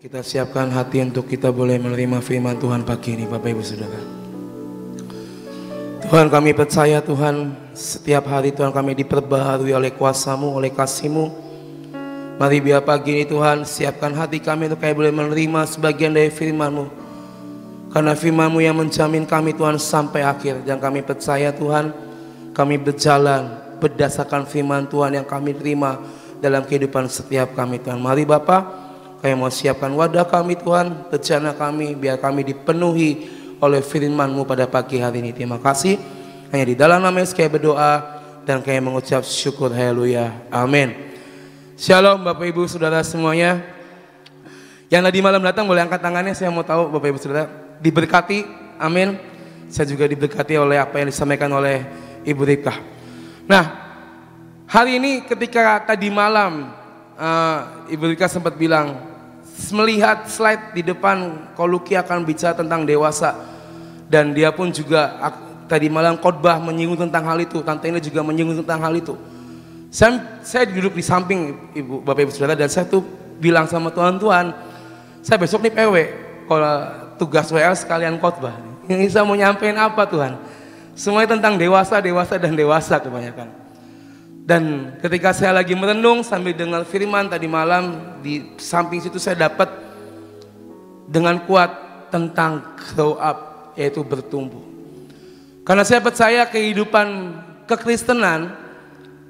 Kita siapkan hati untuk kita boleh menerima firman Tuhan pagi ini, Bapak Ibu Saudara. Tuhan, kami percaya Tuhan, setiap hari Tuhan kami diperbaharui oleh kuasa-Mu, oleh kasih-Mu. Mari biar pagi ini Tuhan siapkan hati kami untuk kami boleh menerima sebagian dari firman-Mu. Karena firman-Mu yang menjamin kami Tuhan sampai akhir. Dan kami percaya Tuhan, kami berjalan berdasarkan firman Tuhan yang kami terima dalam kehidupan setiap kami Tuhan. Mari Bapak, kami mau siapkan wadah kami Tuhan, rencana kami, biar kami dipenuhi oleh firman-Mu pada pagi hari ini. Terima kasih. Hanya di dalam nama Yesus kami berdoa dan kami mengucap syukur. Haleluya. Amin. Shalom Bapak Ibu Saudara semuanya. Yang tadi malam datang boleh angkat tangannya. Saya mau tahu Bapak Ibu Saudara diberkati. Amin. Saya juga diberkati oleh apa yang disampaikan oleh Ibu Rika. Nah, hari ini ketika tadi malam Ibu Rika sempat bilang, melihat slide di depan Koluki akan bicara tentang dewasa, dan dia pun juga tadi malam khotbah menyinggung tentang hal itu. Tante ini juga menyinggung tentang hal itu. Saya duduk di samping Ibu, Bapak Ibu Saudara, dan saya tuh bilang sama Tuhan, saya besok nih PW, kalau tugas WL sekalian khotbah. Ini saya mau nyampein apa Tuhan? Semuanya tentang dewasa kebanyakan. Dan ketika saya lagi merenung sambil dengar firman tadi malam, di samping situ saya dapat dengan kuat tentang grow up, yaitu bertumbuh. Karena saya percaya kehidupan kekristenan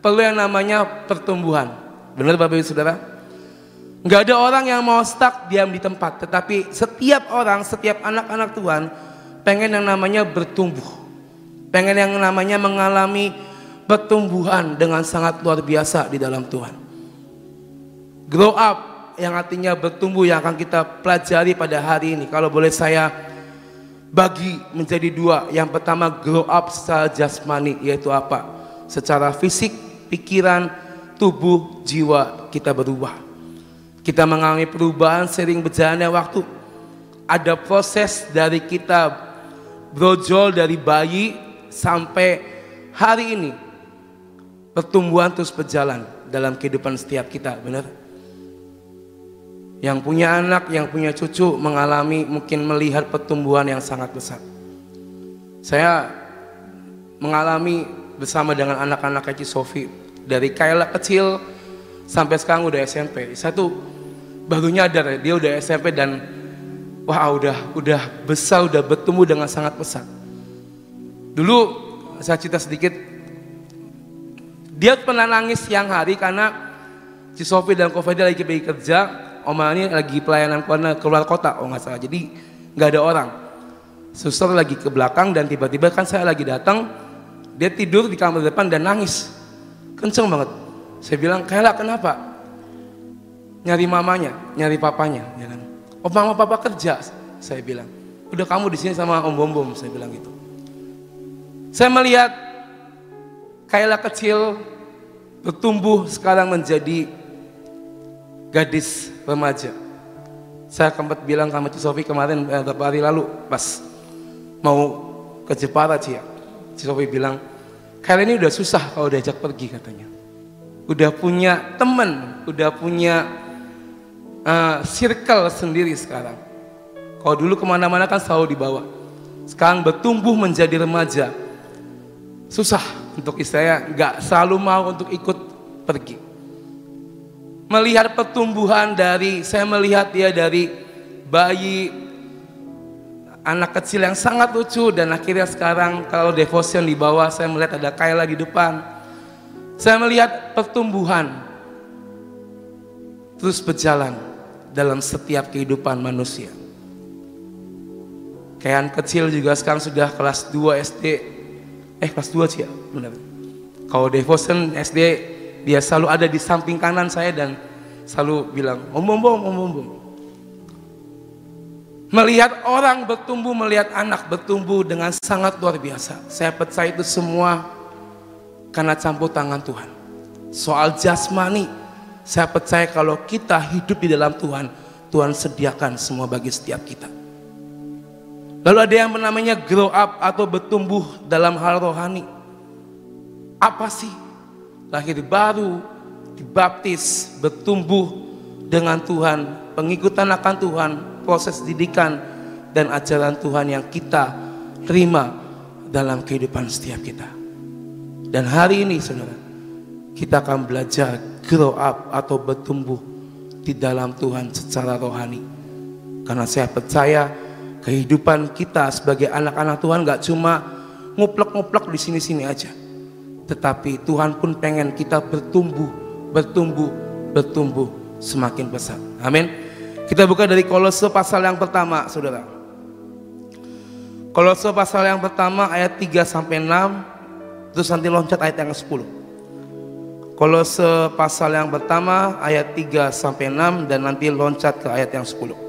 perlu yang namanya pertumbuhan. Benar Bapak Ibu Saudara? Nggak ada orang yang mau stuck diam di tempat, tetapi setiap orang, setiap anak-anak Tuhan pengen yang namanya bertumbuh. Pengen yang namanya mengalami pertumbuhan dengan sangat luar biasa di dalam Tuhan. Grow up yang artinya bertumbuh yang akan kita pelajari pada hari ini. Kalau boleh saya bagi menjadi dua. Yang pertama grow up secara jasmani, yaitu apa? Secara fisik, pikiran, tubuh, jiwa kita berubah. Kita mengalami perubahan sering berjalannya waktu. Ada proses dari kita brojol dari bayi sampai hari ini. Pertumbuhan terus berjalan dalam kehidupan setiap kita, benar? Yang punya anak, yang punya cucu mengalami, mungkin melihat pertumbuhan yang sangat besar. Saya mengalami bersama dengan anak-anak Eci Sofi, dari Kayla kecil sampai sekarang udah SMP. Saya tuh baru nyadar dia udah SMP dan wah udah besar, udah bertumbuh dengan sangat besar. Dulu saya cerita sedikit. Dia pernah nangis siang hari karena si Sofi dan Kofeda lagi pergi kerja, Oma ini lagi pelayanan keluar kota, nggak salah. Jadi nggak ada orang. Suster lagi ke belakang dan tiba-tiba kan saya lagi datang, dia tidur di kamar depan dan nangis, kenceng banget. Saya bilang, Kayla kenapa? Nyari mamanya, nyari papanya, ya kan? Oh mama papa kerja, saya bilang. Udah kamu di sini sama om-bom, saya bilang gitu. Saya melihat Kayla kecil bertumbuh sekarang menjadi gadis remaja. Saya sempat bilang sama Ci Sofi kemarin beberapa hari lalu pas mau ke Jepara, Ci Sofi bilang, Kayla ini udah susah kalau diajak pergi katanya. Udah punya temen, udah punya circle sendiri sekarang. Kalau dulu kemana-mana kan selalu dibawa. Sekarang bertumbuh menjadi remaja, susah untuk saya, nggak selalu mau untuk ikut pergi. Melihat pertumbuhan saya melihat dia dari bayi, anak kecil yang sangat lucu, dan akhirnya sekarang kalau devotion di bawah saya melihat ada Kayla di depan. Saya melihat pertumbuhan terus berjalan dalam setiap kehidupan manusia. Kayak anak kecil juga sekarang sudah kelas 2 SD. Kelas 2 sih ya, benar. Kalau devotion SD, dia selalu ada di samping kanan saya dan selalu bilang, om bom. Melihat orang bertumbuh, melihat anak bertumbuh dengan sangat luar biasa. Saya percaya itu semua karena campur tangan Tuhan. Soal jasmani, saya percaya kalau kita hidup di dalam Tuhan, Tuhan sediakan semua bagi setiap kita. Lalu ada yang namanya grow up atau bertumbuh dalam hal rohani. Apa sih? Lahir baru, dibaptis, bertumbuh dengan Tuhan pengikutan akan Tuhan, proses didikan dan ajaran Tuhan yang kita terima dalam kehidupan setiap kita. Dan hari ini saudara, kita akan belajar grow up atau bertumbuh di dalam Tuhan secara rohani. Karena saya percaya kehidupan kita sebagai anak-anak Tuhan gak cuma nguplek-nguplek di sini-sini aja, tetapi Tuhan pun pengen kita bertumbuh semakin besar. Amin. Kita buka dari Kolose pasal yang pertama, saudara. Kolose pasal yang pertama ayat 3-6, terus nanti loncat ayat yang ke-10. Kolose pasal yang pertama ayat 3-6 dan nanti loncat ke ayat yang 10.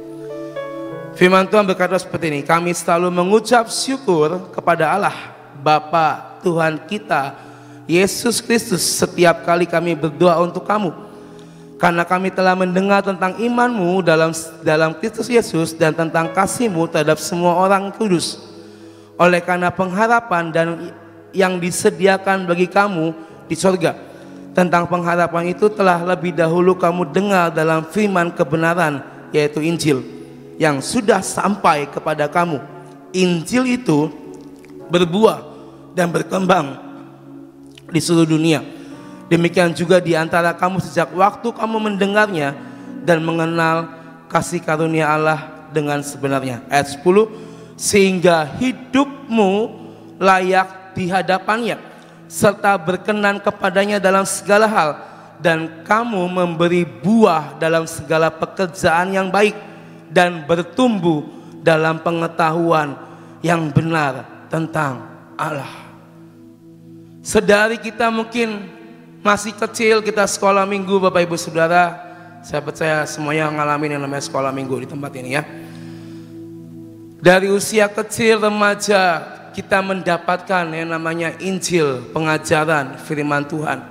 Firman Tuhan berkata seperti ini, kami selalu mengucap syukur kepada Allah Bapa Tuhan kita Yesus Kristus setiap kali kami berdoa untuk kamu, karena kami telah mendengar tentang imanmu dalam Kristus Yesus dan tentang kasihmu terhadap semua orang kudus, oleh karena pengharapan dan yang disediakan bagi kamu di sorga. Tentang pengharapan itu telah lebih dahulu kamu dengar dalam firman kebenaran, yaitu Injil yang sudah sampai kepada kamu. Injil itu berbuah dan berkembang di seluruh dunia. Demikian juga di antara kamu sejak waktu kamu mendengarnya dan mengenal kasih karunia Allah dengan sebenarnya. Ayat 10, sehingga hidupmu layak di hadapannya serta berkenan kepadanya dalam segala hal, dan kamu memberi buah dalam segala pekerjaan yang baik dan bertumbuh dalam pengetahuan yang benar tentang Allah. Sedari kita mungkin masih kecil, kita sekolah minggu, Bapak Ibu Saudara, saya percaya semuanya ngalamin yang namanya sekolah minggu di tempat ini ya. Dari usia kecil, remaja, kita mendapatkan yang namanya Injil, pengajaran firman Tuhan.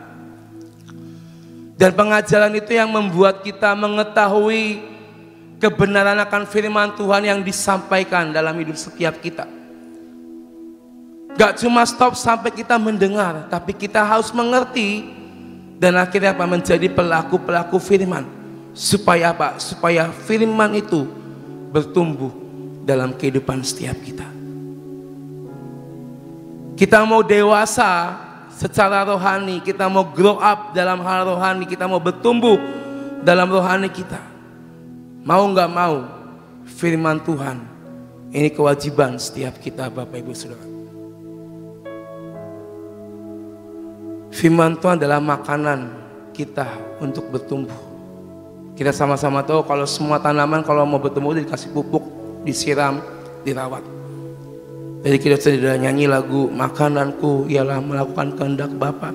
Dan pengajaran itu yang membuat kita mengetahui kebenaran akan firman Tuhan yang disampaikan dalam hidup setiap kita. Gak cuma stop sampai kita mendengar, tapi kita harus mengerti dan akhirnya apa? Menjadi pelaku-pelaku firman. Supaya apa? Supaya firman itu bertumbuh dalam kehidupan setiap kita. Kita mau dewasa secara rohani, kita mau grow up dalam hal rohani, kita mau bertumbuh dalam rohani kita. Mau nggak mau, firman Tuhan ini kewajiban setiap kita, Bapak Ibu Saudara. Firman Tuhan adalah makanan kita untuk bertumbuh. Kita sama-sama tahu kalau semua tanaman kalau mau bertumbuh dikasih pupuk, disiram, dirawat. Jadi kita sudah nyanyi lagu makananku ialah melakukan kehendak Bapa.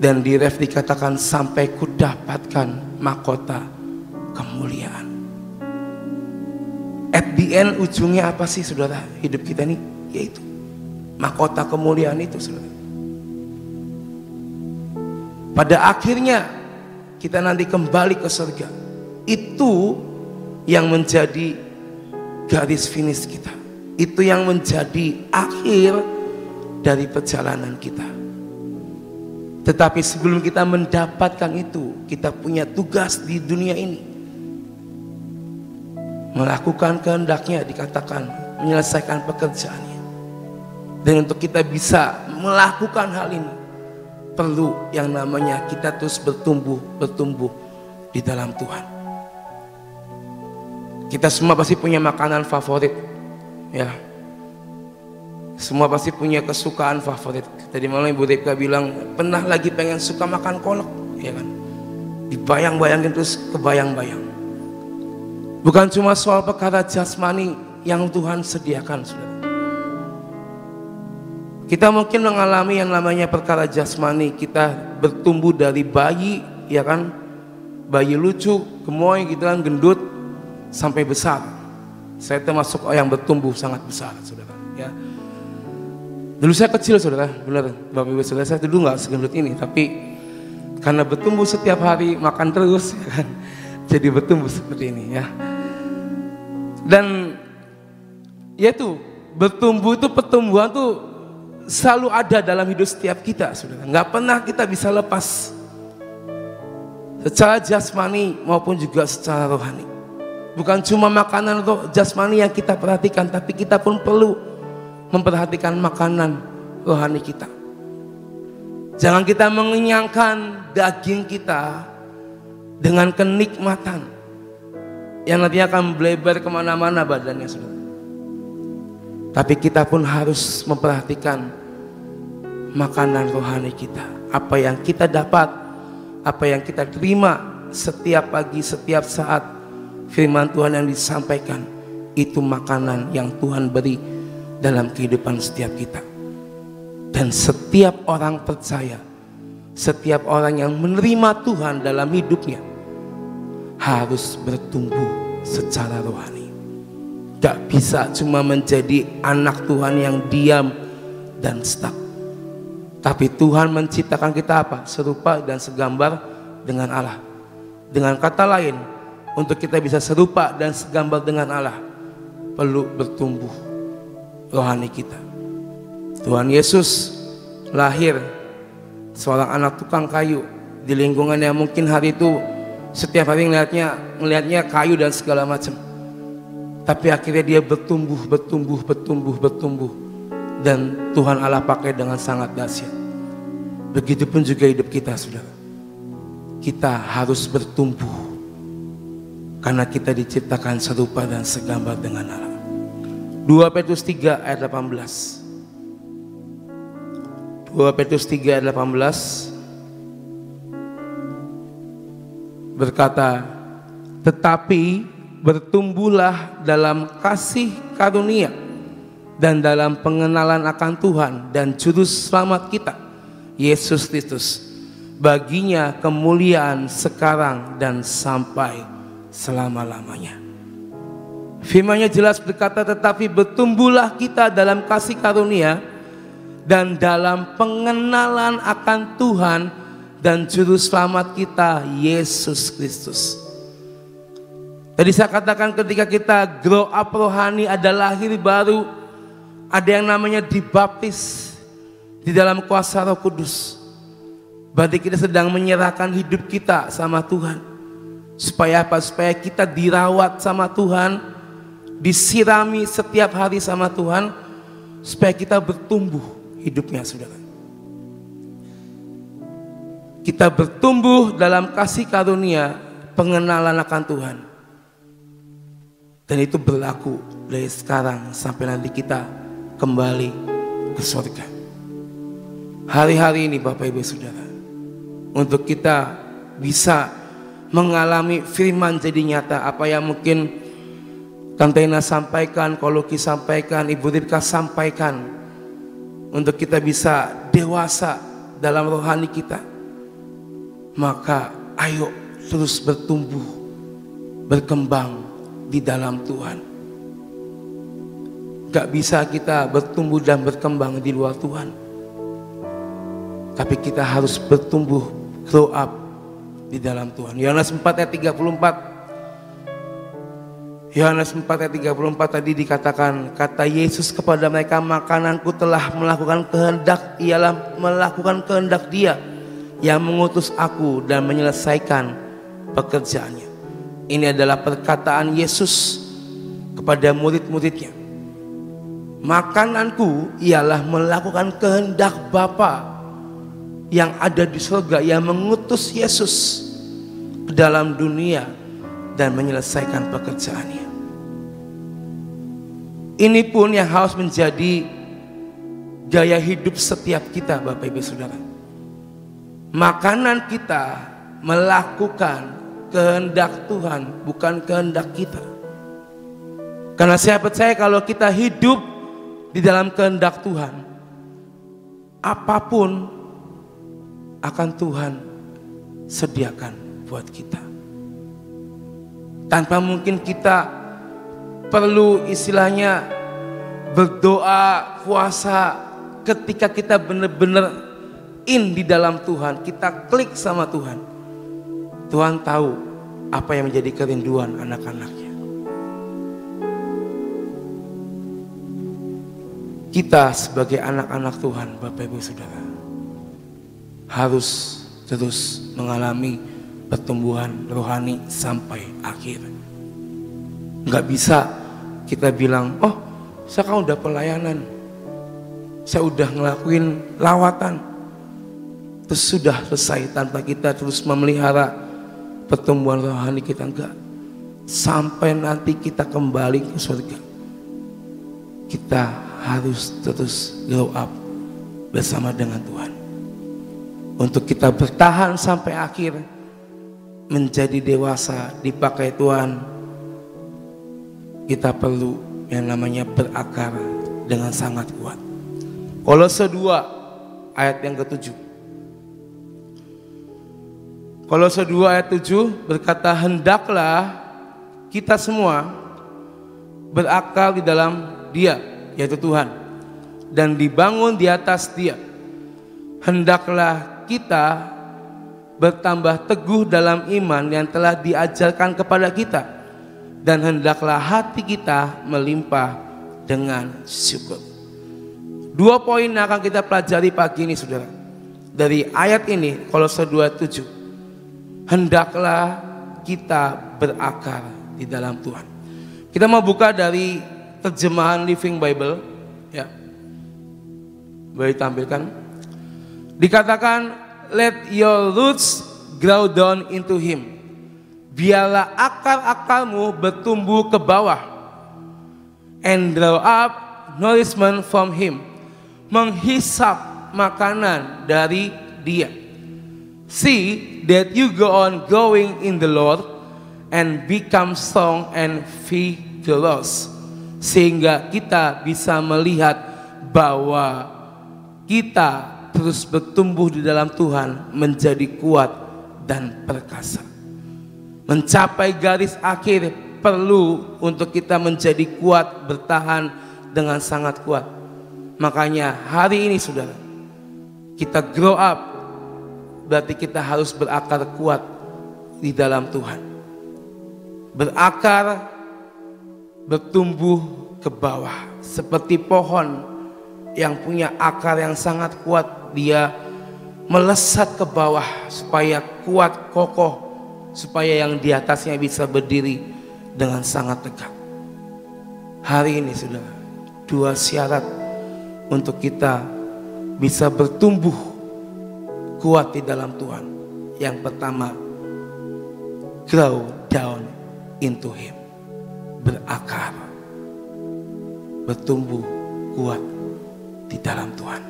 Dan di ref dikatakan sampai ku dapatkan mahkota kemuliaan. At the end ujungnya apa sih saudara hidup kita nih? Yaitu mahkota kemuliaan itu saudara. Pada akhirnya kita nanti kembali ke surga. Itu yang menjadi garis finish kita. Itu yang menjadi akhir dari perjalanan kita. Tetapi sebelum kita mendapatkan itu, kita punya tugas di dunia ini. Melakukan kehendaknya, dikatakan menyelesaikan pekerjaannya. Dan untuk kita bisa melakukan hal ini, perlu yang namanya kita terus bertumbuh di dalam Tuhan. Kita semua pasti punya makanan favorit, ya. Semua pasti punya kesukaan favorit. Tadi malam Ibu Ripka bilang pernah lagi pengen suka makan kolak, ya kan? Dibayang-bayangin terus kebayang-bayang. Bukan cuma soal perkara jasmani yang Tuhan sediakan, saudara. Kita mungkin mengalami yang namanya perkara jasmani, kita bertumbuh dari bayi, ya kan? Bayi lucu, gemoy gitu kan, gendut sampai besar. Saya termasuk yang bertumbuh sangat besar, saudara. Ya. Dulu saya kecil, saudara, benar, Bapak Ibu Saudara, saya dulu nggak segendut ini, tapi karena bertumbuh setiap hari, makan terus, ya kan? Jadi bertumbuh seperti ini, ya. Dan yaitu bertumbuh itu, pertumbuhan tuh selalu ada dalam hidup setiap kita, saudara. Nggak pernah kita bisa lepas. secara jasmani maupun juga secara rohani. Bukan cuma makanan jasmani yang kita perhatikan, tapi kita pun perlu memperhatikan makanan rohani kita. Jangan kita mengenyangkan daging kita dengan kenikmatan yang nanti akan melebar kemana-mana badannya, saudara. Tapi kita pun harus memperhatikan makanan rohani kita. Apa yang kita dapat, apa yang kita terima setiap pagi, setiap saat firman Tuhan yang disampaikan, itu makanan yang Tuhan beri dalam kehidupan setiap kita. Dan setiap orang percaya, setiap orang yang menerima Tuhan dalam hidupnya harus bertumbuh secara rohani. Gak bisa cuma menjadi anak Tuhan yang diam dan stuck. Tapi Tuhan menciptakan kita apa? Serupa dan segambar dengan Allah. Dengan kata lain, untuk kita bisa serupa dan segambar dengan Allah, perlu bertumbuh rohani kita. Tuhan Yesus lahir seorang anak tukang kayu di lingkungan yang mungkin hari itu setiap hari melihatnya kayu dan segala macam. Tapi akhirnya dia bertumbuh. Dan Tuhan Allah pakai dengan sangat dahsyat. Begitupun juga hidup kita, saudara. Kita harus bertumbuh karena kita diciptakan serupa dan segambar dengan Allah. 2 Petrus 3 ayat 18. 2 Petrus 3 ayat 18 berkata, tetapi bertumbuhlah dalam kasih karunia dan dalam pengenalan akan Tuhan dan Juru Selamat kita, Yesus Kristus. Baginya kemuliaan sekarang dan sampai selama-lamanya. Firman-Nya jelas berkata, tetapi bertumbuhlah kita dalam kasih karunia dan dalam pengenalan akan Tuhan dan Juru Selamat kita, Yesus Kristus. Tadi saya katakan ketika kita grow up rohani, ada lahir baru, ada yang namanya dibaptis di dalam kuasa Roh Kudus. Berarti kita sedang menyerahkan hidup kita sama Tuhan. Supaya apa? Supaya kita dirawat sama Tuhan, disirami setiap hari sama Tuhan, supaya kita bertumbuh hidupnya, saudara. Kita bertumbuh dalam kasih karunia, pengenalan akan Tuhan. Dan itu berlaku dari sekarang sampai nanti kita kembali ke surga. Hari-hari ini Bapak Ibu Saudara, untuk kita bisa mengalami firman jadi nyata, apa yang mungkin Tante Ina sampaikan, Koloki sampaikan, Ibu Ripka sampaikan, untuk kita bisa dewasa dalam rohani kita, maka ayo terus bertumbuh, berkembang di dalam Tuhan. Gak bisa kita bertumbuh dan berkembang di luar Tuhan, tapi kita harus bertumbuh, grow up di dalam Tuhan. Yohanes 4 ayat 34. Yohanes 4 ayat 34 tadi dikatakan, kata Yesus kepada mereka, makananku telah melakukan kehendak, ialah melakukan kehendak Dia yang mengutus aku dan menyelesaikan pekerjaannya. Ini adalah perkataan Yesus kepada murid-muridnya. Makananku ialah melakukan kehendak Bapa yang ada di surga, yang mengutus Yesus ke dalam dunia dan menyelesaikan pekerjaannya. Ini pun yang harus menjadi gaya hidup setiap kita, Bapak Ibu Saudara. Makanan kita melakukan kehendak Tuhan, bukan kehendak kita. Karena saya percaya kalau kita hidup di dalam kehendak Tuhan, apapun akan Tuhan sediakan buat kita. Tanpa mungkin kita perlu istilahnya berdoa, puasa, ketika kita benar-benar in di dalam Tuhan, kita klik sama Tuhan. Tuhan tahu apa yang menjadi kerinduan anak-anaknya. Kita sebagai anak-anak Tuhan, Bapak Ibu Saudara, harus terus mengalami pertumbuhan rohani sampai akhir. Nggak bisa kita bilang, oh saya kan udah pelayanan, saya udah ngelakuin lawatan, terus sudah selesai tanpa kita terus memelihara pertumbuhan rohani kita. Enggak. Sampai nanti kita kembali ke surga, kita harus terus grow up bersama dengan Tuhan. Untuk kita bertahan sampai akhir, menjadi dewasa dipakai Tuhan, kita perlu yang namanya berakar dengan sangat kuat. Kolose 2 ayat yang ke-7. Kolose 2 ayat 7 berkata, hendaklah kita semua berakar di dalam Dia, yaitu Tuhan, dan dibangun di atas Dia. Hendaklah kita bertambah teguh dalam iman yang telah diajarkan kepada kita, dan hendaklah hati kita melimpah dengan syukur. 2 poin yang akan kita pelajari pagi ini, saudara, dari ayat ini, Kolose 2:7. Hendaklah kita berakar di dalam Tuhan. Kita mau buka dari terjemahan Living Bible, ya. Boleh tampilkan. Dikatakan, let your roots grow down into Him. Biarlah akar-akarmu bertumbuh ke bawah, and draw up nourishment from Him. Menghisap makanan dari Dia. See that you go on growing in the Lord and become strong and vigorous, sehingga kita bisa melihat bahwa kita terus bertumbuh di dalam Tuhan, menjadi kuat dan perkasa. Mencapai garis akhir perlu untuk kita menjadi kuat, bertahan dengan sangat kuat. Makanya hari ini, saudara, kita grow up, berarti kita harus berakar kuat di dalam Tuhan. Berakar, bertumbuh ke bawah, seperti pohon yang punya akar yang sangat kuat. Dia melesat ke bawah supaya kuat, kokoh, supaya yang di atasnya bisa berdiri dengan sangat tegak. Hari ini, saudara, 2 syarat untuk kita bisa bertumbuh kuat di dalam Tuhan. Yang pertama, grow down into Him. Berakar, bertumbuh kuat di dalam Tuhan.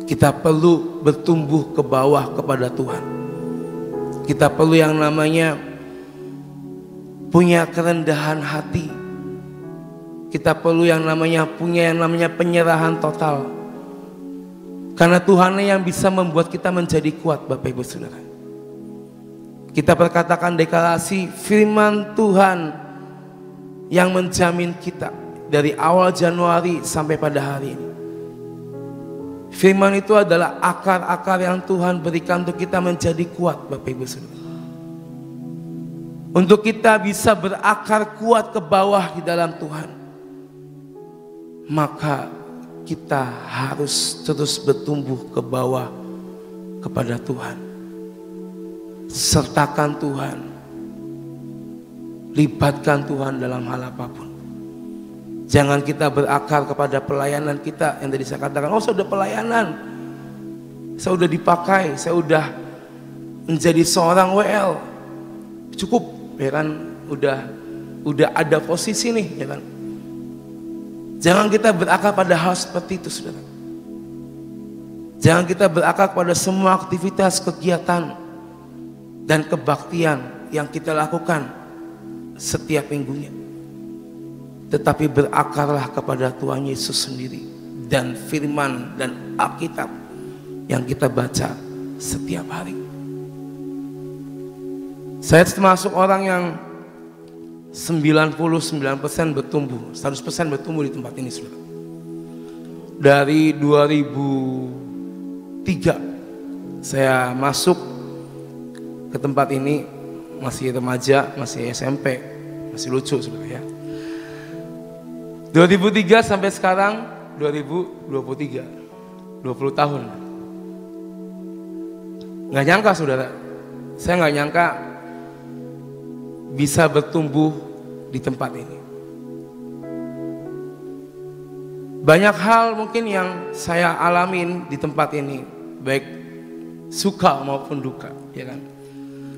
Kita perlu bertumbuh ke bawah kepada Tuhan. Kita perlu yang namanya punya kerendahan hati. Kita perlu yang namanya penyerahan total. Karena Tuhan yang bisa membuat kita menjadi kuat, Bapak Ibu Saudara. Kita perkatakan deklarasi firman Tuhan yang menjamin kita dari awal Januari sampai pada hari ini. Firman itu adalah akar-akar yang Tuhan berikan untuk kita menjadi kuat, Bapak Ibu Saudara. Untuk kita bisa berakar kuat ke bawah di dalam Tuhan, maka kita harus terus bertumbuh ke bawah kepada Tuhan. Sertakan Tuhan, libatkan Tuhan dalam hal apapun. Jangan kita berakar kepada pelayanan kita yang tadi saya katakan, oh saya sudah pelayanan, saya sudah dipakai, saya sudah menjadi seorang WL, cukup, ya kan, udah ada posisi nih, ya kan. Jangan kita berakar pada hal seperti itu, saudara. Jangan kita berakar pada semua aktivitas, kegiatan, dan kebaktian yang kita lakukan setiap minggunya. Tetapi berakarlah kepada Tuhan Yesus sendiri dan firman dan Alkitab yang kita baca setiap hari. Saya termasuk orang yang 99% bertumbuh, 100% bertumbuh di tempat ini, saudara. Dari 2003 saya masuk ke tempat ini, masih remaja, masih SMP, masih lucu, saudara, ya. 2003 sampai sekarang 2023, 20 tahun. Nggak nyangka, saudara, Saya nggak nyangka bisa bertumbuh di tempat ini. Banyak hal mungkin yang saya alamin di tempat ini, baik suka maupun duka, ya kan.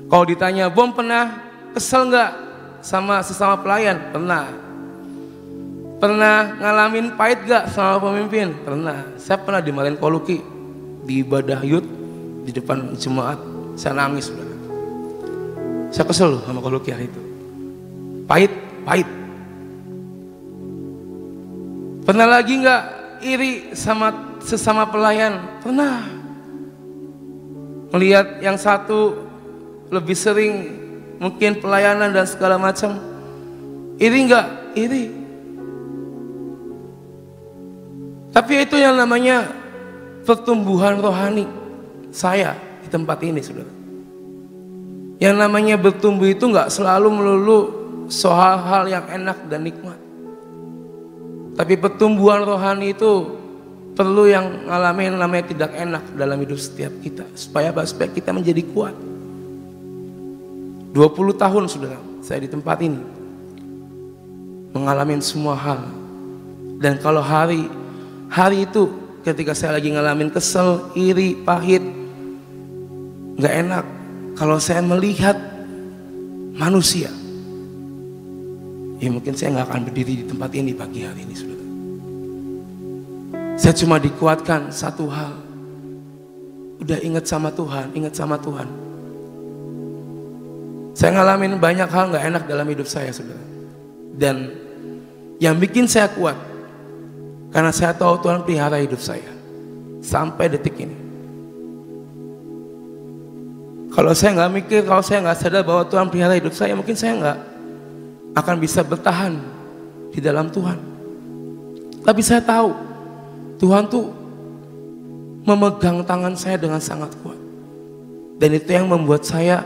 Kalau ditanya, Bom pernah kesel nggak sama sesama pelayan? Pernah. Pernah ngalamin pahit gak sama pemimpin? Pernah. Saya pernah dimarahin Koluki di ibadah youth di depan jemaat. Saya nangis, saudara. Saya kesel loh sama Koluki hari itu. Pahit. Pernah lagi nggak iri sama sesama pelayan? Pernah. Melihat yang satu lebih sering mungkin pelayanan dan segala macam. Iri nggak? Iri. Tapi itu yang namanya pertumbuhan rohani saya di tempat ini, saudara. Yang namanya bertumbuh itu nggak selalu melulu soal hal yang enak dan nikmat. Tapi pertumbuhan rohani itu perlu yang ngalamin namanya tidak enak dalam hidup setiap kita. Supaya kita menjadi kuat. 20 tahun saudara saya di tempat ini mengalami semua hal. Dan kalau hari itu ketika saya lagi ngalamin kesel, iri, pahit, gak enak, kalau saya melihat manusia, ya mungkin saya gak akan berdiri di tempat ini pagi hari ini, saudara. Saya cuma dikuatkan satu hal, udah ingat sama Tuhan, ingat sama Tuhan. Saya ngalamin banyak hal gak enak dalam hidup saya, saudara. Dan yang bikin saya kuat, karena saya tahu Tuhan pelihara hidup saya sampai detik ini. Kalau saya nggak mikir, kalau saya nggak sadar bahwa Tuhan pelihara hidup saya, mungkin saya nggak akan bisa bertahan di dalam Tuhan. Tapi saya tahu Tuhan tuh memegang tangan saya dengan sangat kuat. Dan itu yang membuat saya,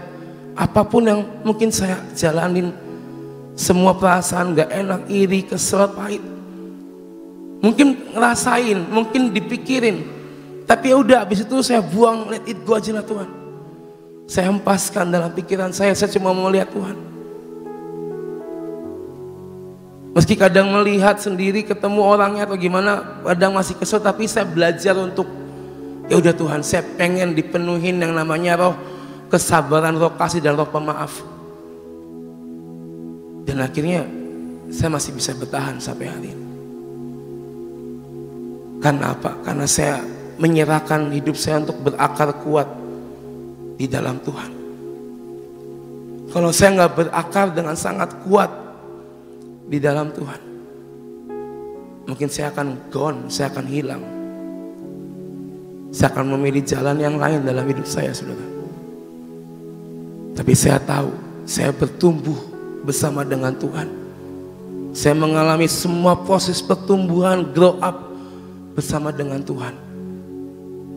apapun yang mungkin saya jalanin, semua perasaan nggak enak, iri, kesel, pahit, mungkin ngerasain, mungkin dipikirin, tapi ya udah, habis itu saya buang, let it go aja lah Tuhan. Saya hempaskan dalam pikiran saya cuma mau melihat Tuhan. Meski kadang melihat sendiri, ketemu orangnya atau gimana, kadang masih kesel, tapi saya belajar untuk, ya udah Tuhan, saya pengen dipenuhin yang namanya roh kesabaran, roh kasih dan roh pemaaf. Dan akhirnya saya masih bisa bertahan sampai hari ini. Karena apa? Karena saya menyerahkan hidup saya untuk berakar kuat di dalam Tuhan. Kalau saya nggak berakar dengan sangat kuat di dalam Tuhan, mungkin saya akan gone, saya akan hilang. Saya akan memilih jalan yang lain dalam hidup saya, saudara. Tapi saya tahu, saya bertumbuh bersama dengan Tuhan. Saya mengalami semua proses pertumbuhan, grow up bersama dengan Tuhan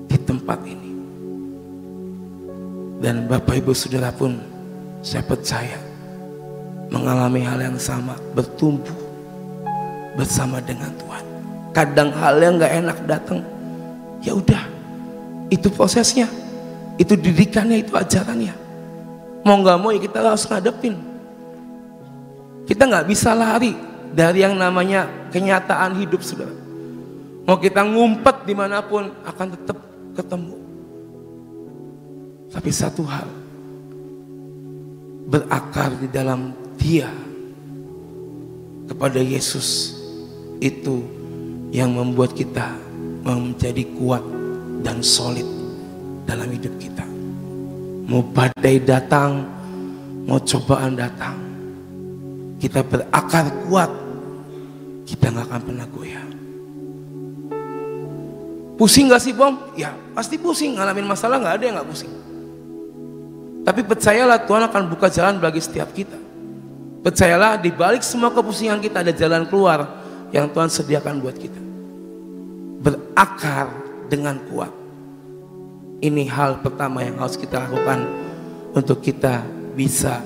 di tempat ini. Dan Bapak Ibu Saudara pun saya percaya mengalami hal yang sama, bertumbuh bersama dengan Tuhan. Kadang hal yang gak enak datang, ya udah, itu prosesnya, itu didikannya, itu ajarannya. Mau gak mau ya kita harus ngadepin. Kita gak bisa lari dari yang namanya kenyataan hidup, saudara. Mau kita ngumpet dimanapun akan tetap ketemu. Tapi satu hal, berakar di dalam Dia kepada Yesus, itu yang membuat kita menjadi kuat dan solid dalam hidup kita. Mau badai datang, mau cobaan datang, kita berakar kuat, kita gak akan pernah goyah. Pusing gak sih Bom? Ya pasti pusing, ngalamin masalah gak ada yang gak pusing. Tapi percayalah Tuhan akan buka jalan bagi setiap kita. Percayalah di balik semua kepusingan kita ada jalan keluar yang Tuhan sediakan buat kita. Berakar dengan kuat. Ini hal pertama yang harus kita lakukan untuk kita bisa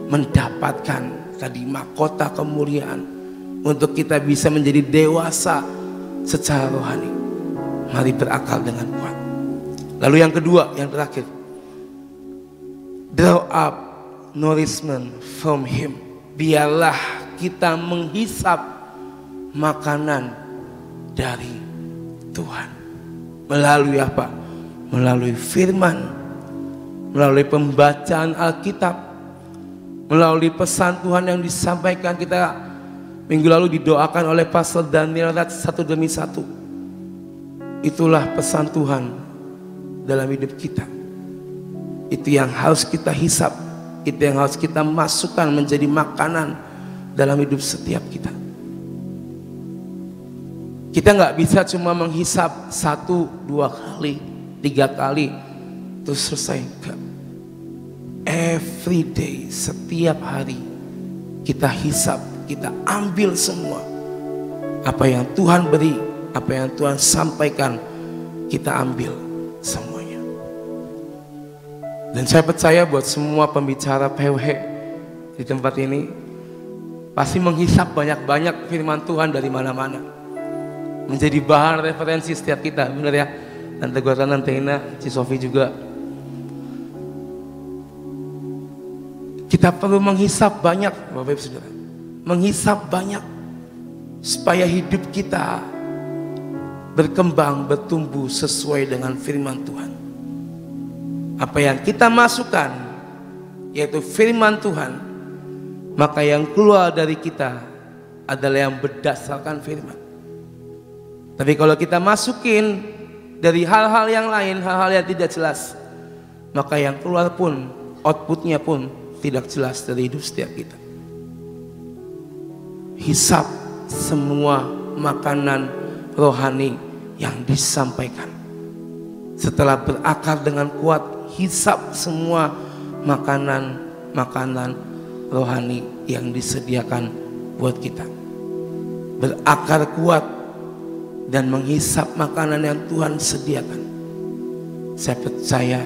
mendapatkan tadi mahkota kemuliaan. Untuk kita bisa menjadi dewasa secara rohani. Mari berakar dengan kuat. Lalu yang kedua, yang terakhir, draw up nourishment from Him. Biarlah kita menghisap makanan dari Tuhan. Melalui apa? Melalui firman, melalui pembacaan Alkitab, melalui pesan Tuhan yang disampaikan. Kita minggu lalu didoakan oleh Pastor Daniel satu demi satu. Itulah pesan Tuhan dalam hidup kita. Itu yang harus kita hisap, itu yang harus kita masukkan menjadi makanan dalam hidup setiap kita. Kita nggak bisa cuma menghisap 1, 2 kali, 3 kali terus selesai. Enggak. Every day, setiap hari kita hisap, kita ambil semua apa yang Tuhan beri, apa yang Tuhan sampaikan, kita ambil semuanya. Dan saya percaya buat semua pembicara PW di tempat ini pasti menghisap banyak-banyak firman Tuhan dari mana-mana, menjadi bahan referensi setiap kita, benar ya? Tante Gortan, Tante Ina, Ci Sofi juga. Kita perlu menghisap banyak, Bapak Ibu Saudara. Menghisap banyak supaya hidup kita berkembang, bertumbuh sesuai dengan firman Tuhan. Apa yang kita masukkan, yaitu firman Tuhan, maka yang keluar dari kita adalah yang berdasarkan firman. Tapi kalau kita masukin dari hal-hal yang lain, hal-hal yang tidak jelas, maka yang keluar pun, outputnya pun tidak jelas dari hidup setiap kita. Hisap semua makanan rohani yang disampaikan. Setelah berakar dengan kuat, hisap semua makanan rohani yang disediakan buat kita. Berakar kuat dan menghisap makanan yang Tuhan sediakan. Saya percaya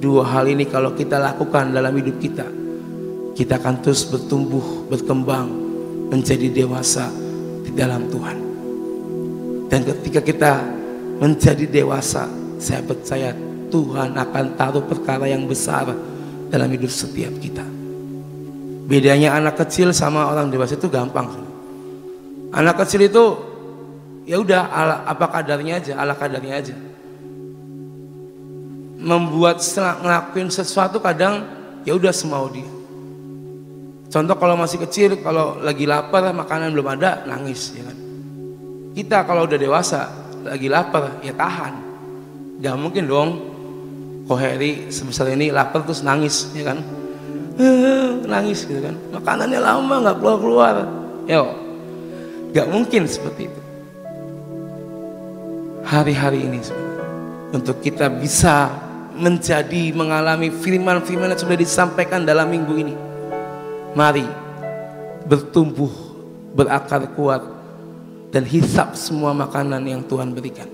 2 hal ini kalau kita lakukan dalam hidup kita, kita akan terus bertumbuh, berkembang, menjadi dewasa di dalam Tuhan. Dan ketika kita menjadi dewasa, saya percaya Tuhan akan taruh perkara yang besar dalam hidup setiap kita. Bedanya anak kecil sama orang dewasa itu gampang. Anak kecil itu ya udah apa kadarnya aja, ala kadarnya aja. Membuat ngelakuin sesuatu kadang ya udah semau dia. Contoh kalau masih kecil, kalau lagi lapar makanan belum ada, nangis ya kan. Kita kalau udah dewasa lagi lapar ya tahan. Gak mungkin dong Koheri sebesar ini lapar terus nangis ya kan. Nangis gitu kan. Makanannya lama gak keluar-keluar. Yo, gak mungkin seperti itu. Hari-hari ini untuk kita bisa mengalami firman-firman yang sudah disampaikan dalam minggu ini, mari bertumbuh, berakar kuat, dan hisap semua makanan yang Tuhan berikan.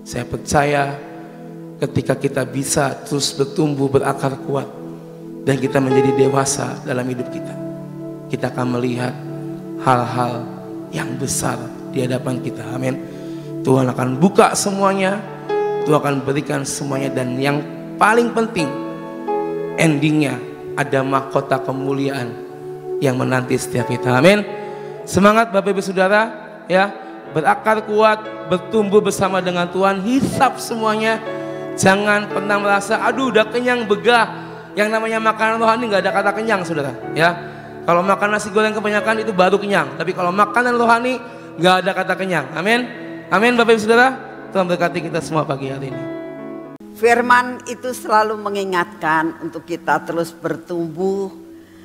Saya percaya ketika kita bisa terus bertumbuh, berakar kuat, dan kita menjadi dewasa dalam hidup kita, kita akan melihat hal-hal yang besar di hadapan kita. Amin. Tuhan akan buka semuanya, Tuhan akan berikan semuanya, dan yang paling penting endingnya ada mahkota kemuliaan yang menanti setiap kita. Amin. Semangat Bapak Ibu Saudara ya, berakar kuat, bertumbuh bersama dengan Tuhan, hisap semuanya. Jangan pernah merasa aduh udah kenyang, begah. Yang namanya makanan rohani nggak ada kata kenyang, saudara ya. Kalau makan nasi goreng kebanyakan itu baru kenyang, tapi kalau makanan rohani nggak ada kata kenyang. Amin. Amin Bapak Ibu Saudara. Tuhan berkati kita semua pagi hari ini. Firman itu selalu mengingatkan untuk kita terus bertumbuh.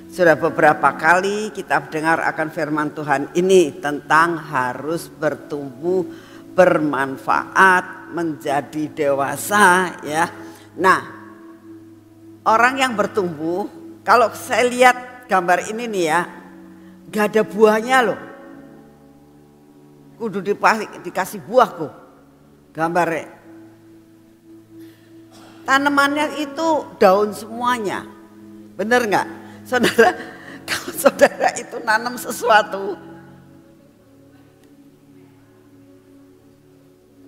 Sudah beberapa kali kita dengar akan firman Tuhan ini tentang harus bertumbuh, bermanfaat, menjadi dewasa ya. Nah, orang yang bertumbuh, kalau saya lihat gambar ini nih ya, gak ada buahnya loh. Kudu dikasih buah kok gambarnya. Tanamannya itu daun semuanya. Bener nggak? Saudara, kalau saudara itu nanam sesuatu,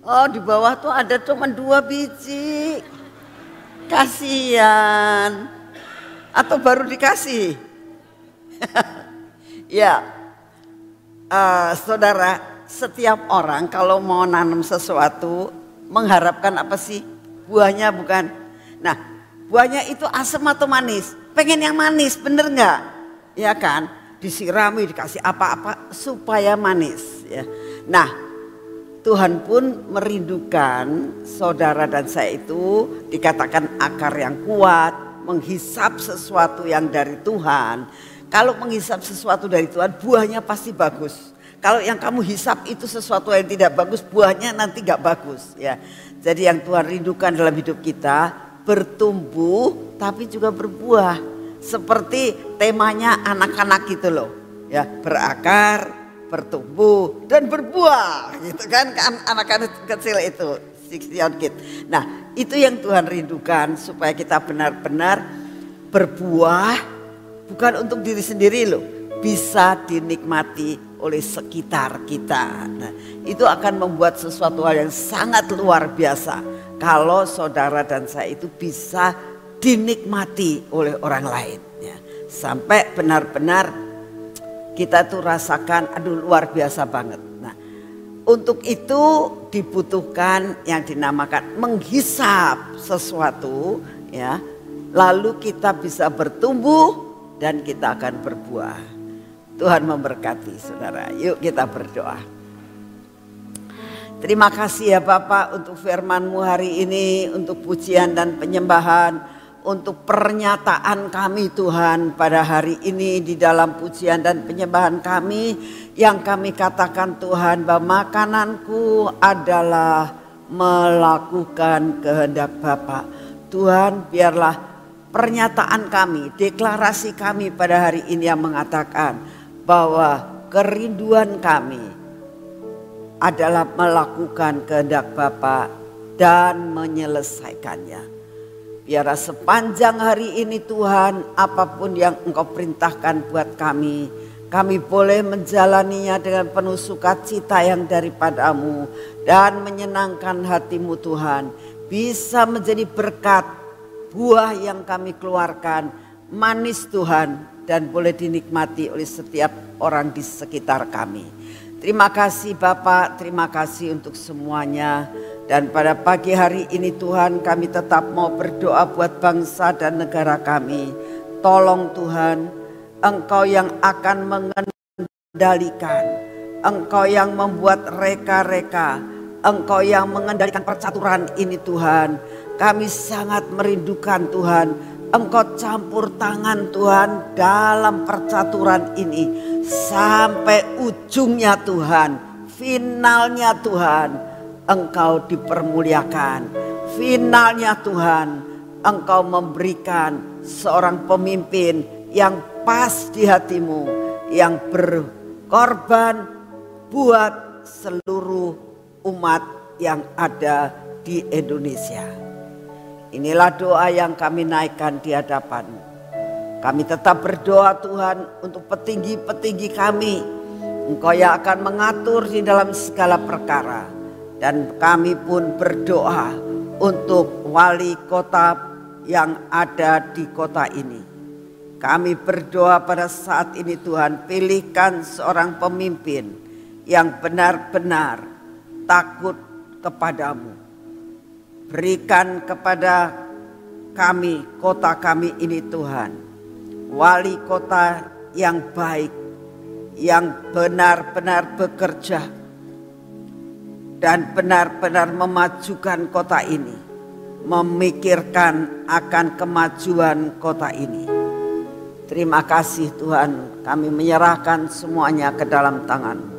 oh di bawah tuh ada cuma 2 biji. Kasihan. Atau baru dikasih? Ya, saudara, setiap orang kalau mau nanam sesuatu mengharapkan apa sih? Buahnya bukan? Nah, buahnya itu asam atau manis? Pengen yang manis, bener nggak? Ya kan? Disirami, dikasih apa-apa supaya manis. Ya. Nah, Tuhan pun merindukan saudara dan saya itu dikatakan akar yang kuat, menghisap sesuatu yang dari Tuhan. Kalau menghisap sesuatu dari Tuhan, buahnya pasti bagus. Kalau yang kamu hisap itu sesuatu yang tidak bagus, buahnya nanti gak bagus. Ya. Jadi yang Tuhan rindukan dalam hidup kita, bertumbuh tapi juga berbuah. Seperti temanya anak-anak gitu loh. Ya, berakar, bertumbuh dan berbuah gitu kan, anak-anak kecil itu 6 year kid. Nah, itu yang Tuhan rindukan supaya kita benar-benar berbuah, bukan untuk diri sendiri loh, bisa dinikmati oleh sekitar kita. Nah, itu akan membuat sesuatu hal yang sangat luar biasa kalau saudara dan saya itu bisa dinikmati oleh orang lain ya. Sampai benar-benar kita tuh rasakan aduh luar biasa banget. Nah, untuk itu dibutuhkan yang dinamakan menghisap sesuatu ya. Lalu kita bisa bertumbuh dan kita akan berbuah. Tuhan memberkati saudara. Yuk kita berdoa. Terima kasih ya Bapak untuk firman-Mu hari ini, untuk pujian dan penyembahan. Untuk pernyataan kami Tuhan pada hari ini di dalam pujian dan penyembahan kami, yang kami katakan Tuhan bahwa makananku adalah melakukan kehendak Bapa. Tuhan, biarlah pernyataan kami, deklarasi kami pada hari ini yang mengatakan bahwa kerinduan kami adalah melakukan kehendak Bapa dan menyelesaikannya. Biarlah sepanjang hari ini Tuhan, apapun yang Engkau perintahkan buat kami boleh menjalaninya dengan penuh sukacita yang daripada-Mu dan menyenangkan hati-Mu Tuhan. Bisa menjadi berkat, buah yang kami keluarkan, manis Tuhan, dan boleh dinikmati oleh setiap orang di sekitar kami. Terima kasih Bapak, terima kasih untuk semuanya. Dan pada pagi hari ini Tuhan, kami tetap mau berdoa buat bangsa dan negara kami. Tolong Tuhan, Engkau yang akan mengendalikan, Engkau yang membuat reka-reka, Engkau yang mengendalikan percaturan ini Tuhan. Kami sangat merindukan Tuhan, Engkau campur tangan Tuhan dalam percaturan ini. Sampai ujungnya Tuhan, finalnya Tuhan, Engkau dipermuliakan. Finalnya Tuhan, Engkau memberikan seorang pemimpin yang pas di hati-Mu, yang berkorban buat seluruh umat yang ada di Indonesia. Inilah doa yang kami naikkan di hadapan-Mu. Kami tetap berdoa Tuhan untuk petinggi-petinggi kami. Engkau yang akan mengatur di dalam segala perkara. Dan kami pun berdoa untuk wali kota yang ada di kota ini. Kami berdoa pada saat ini Tuhan, pilihkan seorang pemimpin yang benar-benar takut kepadamu. Berikan kepada kami, kota kami ini Tuhan, wali kota yang baik, yang benar-benar bekerja dan benar-benar memajukan kota ini, memikirkan akan kemajuan kota ini. Terima kasih Tuhan, kami menyerahkan semuanya ke dalam tangan-Mu.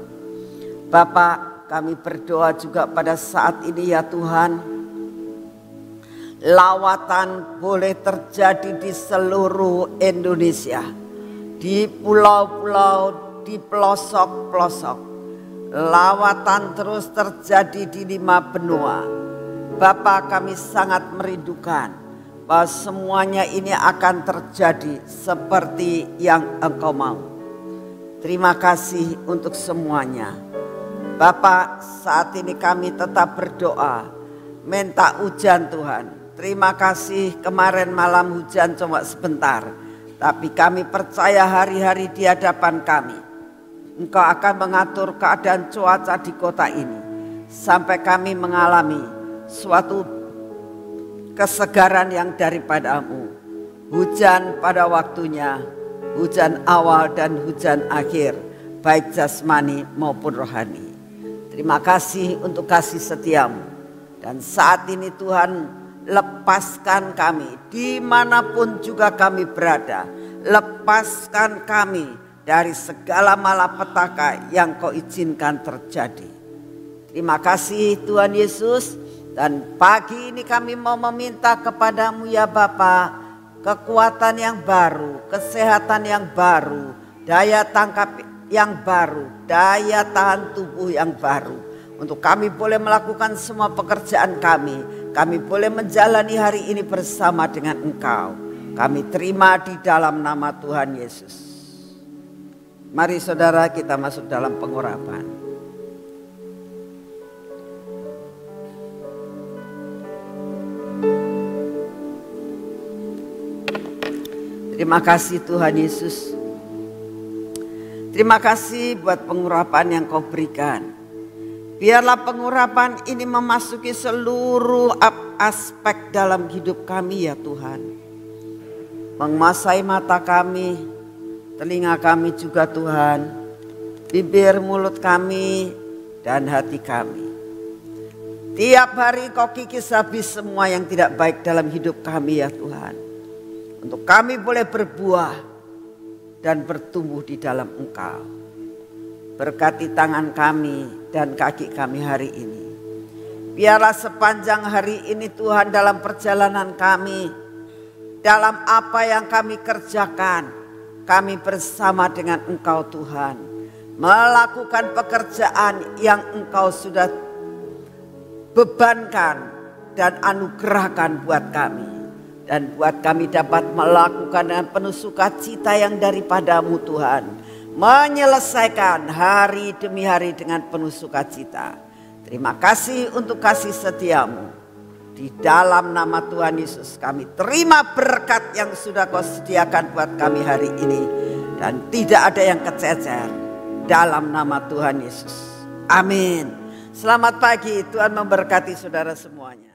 Bapak, kami berdoa juga pada saat ini ya Tuhan, lawatan boleh terjadi di seluruh Indonesia, di pulau-pulau, di pelosok-pelosok. Lawatan terus terjadi di 5 benua. Bapa, kami sangat merindukan bahwa semuanya ini akan terjadi seperti yang Engkau mau. Terima kasih untuk semuanya. Bapa, saat ini kami tetap berdoa, minta hujan Tuhan, Terima kasih kemarin malam hujan cuma sebentar. Tapi kami percaya hari-hari di hadapan kami, Engkau akan mengatur keadaan cuaca di kota ini. Sampai kami mengalami suatu kesegaran yang daripadamu. Hujan pada waktunya, hujan awal dan hujan akhir, baik jasmani maupun rohani. Terima kasih untuk kasih setiamu. Dan saat ini Tuhan, lepaskan kami dimanapun juga kami berada. Lepaskan kami dari segala malapetaka yang kau izinkan terjadi. Terima kasih Tuhan Yesus. Dan pagi ini kami mau meminta kepadamu ya Bapa, kekuatan yang baru, kesehatan yang baru, daya tangkap yang baru, daya tahan tubuh yang baru. Untuk kami boleh melakukan semua pekerjaan kami boleh menjalani hari ini bersama dengan Engkau. Kami terima di dalam nama Tuhan Yesus. Mari saudara kita masuk dalam pengurapan. Terima kasih Tuhan Yesus. Terima kasih buat pengurapan yang kau berikan. Biarlah pengurapan ini memasuki seluruh aspek dalam hidup kami ya Tuhan. Menguasai mata kami, telinga kami juga Tuhan, bibir mulut kami dan hati kami. Tiap hari kau kikis habis semua yang tidak baik dalam hidup kami ya Tuhan. Untuk kami boleh berbuah dan bertumbuh di dalam Engkau. Berkati tangan kami dan kaki kami hari ini. Biarlah sepanjang hari ini Tuhan dalam perjalanan kami, dalam apa yang kami kerjakan, kami bersama dengan Engkau Tuhan. Melakukan pekerjaan yang Engkau sudah bebankan dan anugerahkan buat kami. Dan buat kami dapat melakukan dengan penuh sukacita yang daripadamu Tuhan. Menyelesaikan hari demi hari dengan penuh sukacita. Terima kasih untuk kasih setiamu. Di dalam nama Tuhan Yesus kami terima berkat yang sudah kau sediakan buat kami hari ini. Dan tidak ada yang kececer. Dalam nama Tuhan Yesus. Amin. Selamat pagi, Tuhan memberkati saudara semuanya.